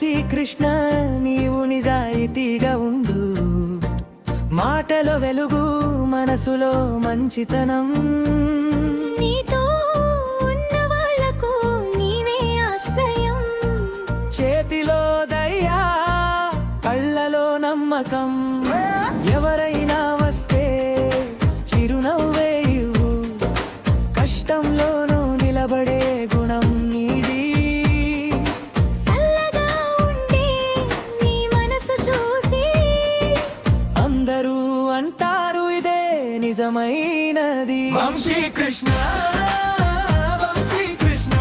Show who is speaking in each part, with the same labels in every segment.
Speaker 1: వంశీ కృష్ణ నీవు నిజాయితీగా ఉండు, మాటలో వెలుగు మనసులో మంచితనం.
Speaker 2: నీతో ఉన్న వాళ్లకు నీవే ఆశ్రయం,
Speaker 1: చేతిలో దయ్యా కళ్ళలో నమ్మకం. ఎవరైనా వస్తే చిరునవ్వే ఇవ్వు, కష్టంలోనూ నిలబడే గుణం నీది.
Speaker 2: చల్లగా ఉండే నీ మనసు చూసి
Speaker 1: అందరూ అంటారు ఇదే నిజమైనది. వంశీ కృష్ణ వంశీ కృష్ణ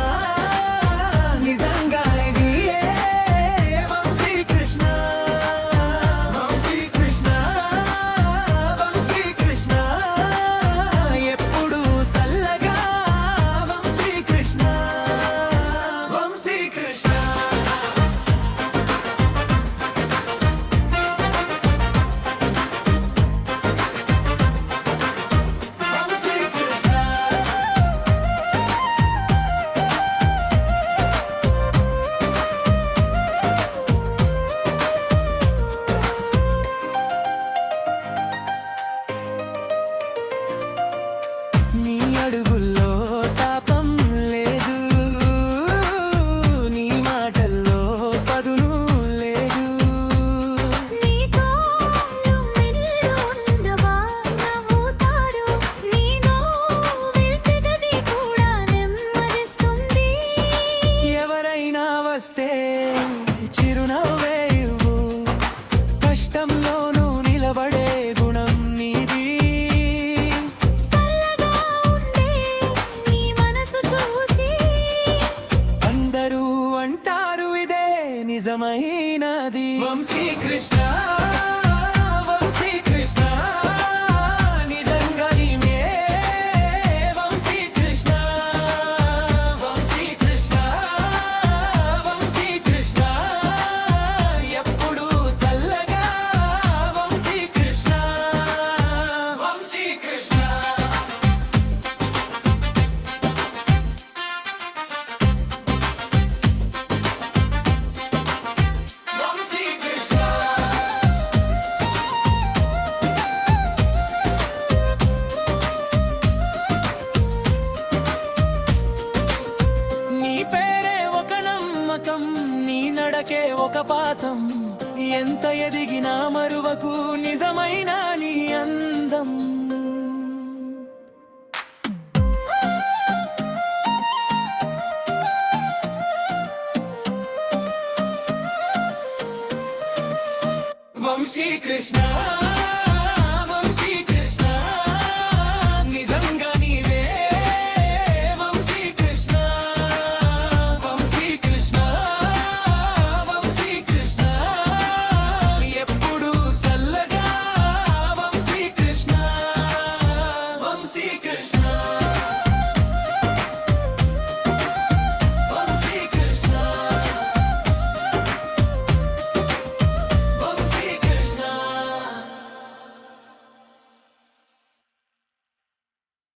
Speaker 1: నిజంగా ఇదియే. వంశీ కృష్ణ వంశీ కృష్ణ వంశీ కృష్ణ ఎప్పుడు చల్లగా. వంశీ కృష్ణ వంశీ కృష్ణ వంశీ కృష్ణ. నీ అడుగుల్లో తాపం లేదు, నీ మాటల్లో పదును లేదు.
Speaker 2: నీతో మెల్లు ఉండవా నవ్వుతారు, నీతో వెళ్తేది కూడా నెమ్మదిస్తుంది.
Speaker 1: ఎవరైనా వస్తే చిరునవ్వే ఇవ్వు, కష్టంలోనూ నిలబడే గుణం నీది.
Speaker 2: చల్లగా ఉండే నీ మనసు చూసి
Speaker 1: అందరూ అంటారు ఇదే నిజమైనది. వంశీ కృష్ణ వంశీ కృష్ణ నిజంగా నీవే. వంశీ కృష్ణ వంశీ కృష్ణ వంశీ కృష్ణ ఎప్పుడు చల్లగా. వంశీ కృష్ణ వంశీ కృష్ణ. వంశీ కృష్ణ. నీ పేరే ఒక నమ్మకం, నీ నడకే ఒక పాఠం. ఎంత ఎదిగినా మరువకు నిజమైన నీ అందం. వంశీ కృష్ణ వంశీ కృష్ణ నిజంగా నీవే. వంశీ కృష్ణ వంశీ కృష్ణ వంశీ కృష్ణ ఎప్పుడు చల్లగా. వంశీ కృష్ణ వంశీ కృష్ణ.